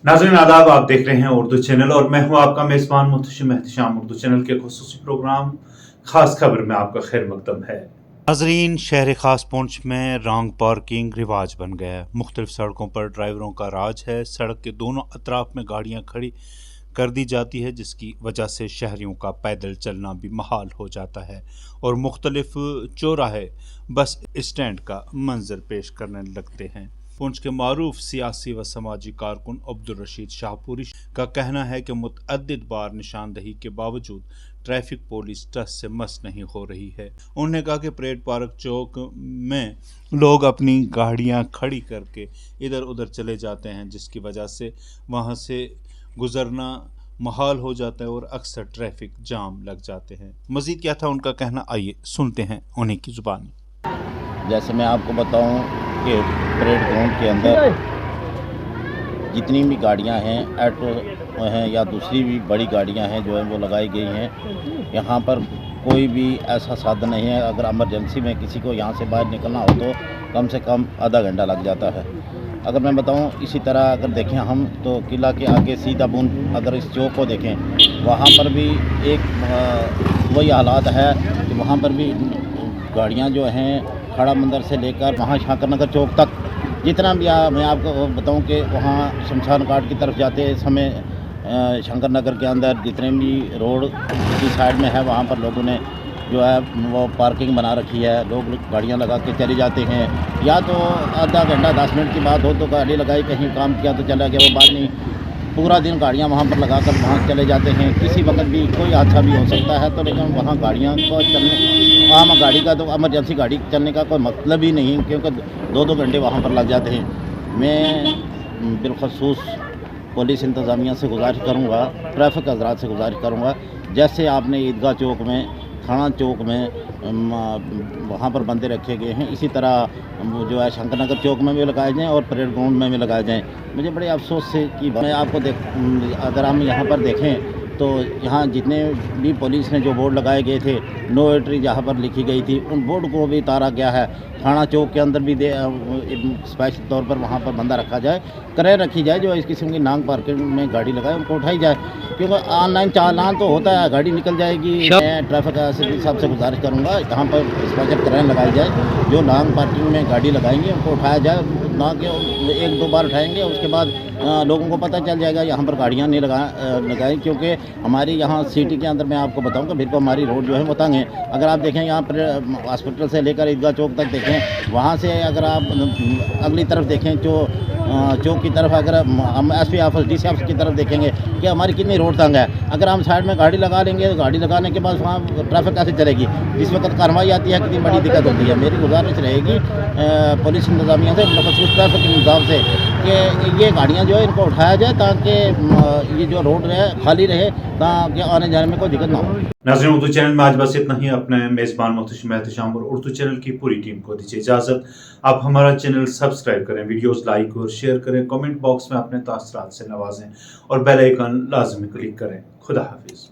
नाज़रीन आदाब, आप देख रहे हैं उर्दू चैनल और मैं हूं आपका मेज़बान मुहतशिम एहतिशाम। उर्दू चैनल के खुसूसी प्रोग्राम खास खबर में आपका खैर मकदम है। नाज़रीन, शहर खास पुंछ में रॉन्ग पार्किंग रिवाज बन गया है। मुख्तलिफ सड़कों पर ड्राइवरों का राज है। सड़क के दोनों अतराफ में गाड़ियां खड़ी कर दी जाती है, जिसकी वजह से शहरियों का पैदल चलना भी महाल हो जाता है और मुख्तलिफ चौराहे बस स्टैंड का मंजर पेश करने लगते हैं। पुंछ के मारूफ सियासी व समाजी कारकुन अब्दुल रशीद शाहपुरी का कहना है कि मुतअद्दिद बार निशानदही के बावजूद ट्रैफिक पुलिस टस से मस नहीं हो रही है। उन्होंने कहा कि परेड पार्क चौक में लोग अपनी गाड़ियां खड़ी करके इधर उधर चले जाते हैं, जिसकी वजह से वहां से गुजरना महाल हो जाता है और अक्सर ट्रैफिक जाम लग जाते हैं। मज़ीद क्या था उनका कहना, आइए सुनते हैं उन्हीं की ज़ुबानी। जैसे मैं आपको बताऊं कि परेड ग्राउंड के अंदर जितनी भी गाड़ियां हैं, ऑटो हैं या दूसरी भी बड़ी गाड़ियां हैं जो है वो लगाई गई हैं। यहाँ पर कोई भी ऐसा साधन नहीं है। अगर इमरजेंसी में किसी को यहाँ से बाहर निकलना हो तो कम से कम आधा घंटा लग जाता है। अगर मैं बताऊं इसी तरह अगर देखें हम तो किला के आगे सीधा बूंद अगर इस चौक को देखें, वहाँ पर भी एक वही हालात है कि वहाँ पर भी गाड़ियाँ जो हैं खड़ा मंदिर से लेकर वहाँ शंकर नगर चौक तक जितना भी मैं आपको बताऊं कि वहाँ शमशान घाट की तरफ जाते समय शंकर नगर के अंदर जितने भी रोड की साइड में है वहाँ पर लोगों ने जो है वो पार्किंग बना रखी है। लोग गाड़ियाँ लगा के चले जाते हैं, या तो आधा घंटा 10 मिनट की बात हो तो गाड़ी लगाई, कहीं काम किया तो चला गया, वो बात नहीं। पूरा दिन गाड़ियाँ वहाँ पर लगा कर वहाँ चले जाते हैं। किसी वक्त भी कोई हादसा भी हो सकता है, तो लेकिन वहाँ गाड़ियाँ को चलने आम गाड़ी का तो इमरजेंसी गाड़ी चलने का कोई मतलब ही नहीं, क्योंकि 2-2 घंटे वहाँ पर लग जाते हैं। मैं बिलखसूस पुलिस इंतज़ामिया से गुजारिश करूँगा, ट्रैफिक हज़रात से गुजारिश करूँगा, जैसे आपने ईदगाह चौक में, थाना चौक में वहाँ पर बंदे रखे गए हैं, इसी तरह जो है शंकर नगर चौक में भी लगाए जाएँ और परेड ग्राउंड में भी लगाए जाएँ। मुझे बड़े अफसोस से कि मैं आपको अगर हम यहाँ पर देखें तो यहाँ जितने भी पुलिस ने जो बोर्ड लगाए गए थे, नो एंट्री जहाँ पर लिखी गई थी, उन बोर्ड को भी उतारा गया है। थाना चौक के अंदर भी स्पेशल तौर पर वहाँ पर बंदा रखा जाए, क्रय रखी जाए, जो इस किस्म की नांग पार्किंग में गाड़ी लगाए उनको उठाई जाए, क्योंकि ऑनलाइन चालान तो होता है, गाड़ी निकल जाएगी। मैं ट्रैफिक एसपी साहब से गुजारिश करूँगा यहाँ पर स्पेशल क्रय लगाई जाए, जो नांग पार्किंग में गाड़ी लगाएंगे उनको उठाया जाए, ना कि 1-2 बार उठाएंगे उसके बाद लोगों को पता चल जाएगा यहाँ पर गाड़ियाँ नहीं लगाएं, क्योंकि हमारी यहाँ सिटी के अंदर मैं आपको बताऊँ कि फिर को हमारी रोड जो है वो तंग है। अगर आप देखें यहाँ पर हॉस्पिटल से लेकर ईदगाह चौक तक देखें, वहाँ से अगर आप अगली तरफ देखें जो चौक की तरफ, अगर हम एसपी ऑफिस DC ऑफिस की तरफ देखेंगे कि हमारी कितनी रोड तंग है। अगर हम साइड में गाड़ी लगा लेंगे, गाड़ी लगाने के बाद वहाँ ट्रैफिक कैसे चलेगी? जिस वक्त कार्रवाई आती है कितनी बड़ी दिक्कत होती है। मेरी गुजारिश रहेगी पुलिस इंतज़ामिया से, खसूस ट्रैफिक के निज़ाम से, कि ये गाड़ियाँ जो है इनको उठाया जाए ताकि ये जो रोड है खाली रहे, ताकि आने जाने में कोई दिक्कत ना हो। नाज़रीन, उर्दू चैनल में आज बस इतना ही। अपने मेज़बान मुहतशिम एहतिशाम और उर्दू चैनल की पूरी टीम को दीजिए इजाज़त। आप हमारा चैनल सब्सक्राइब करें, वीडियोस लाइक और शेयर करें, कमेंट बॉक्स में अपने तासरात से नवाजें और बेल आइकन लाजमी क्लिक करें। खुदा हाफिज़।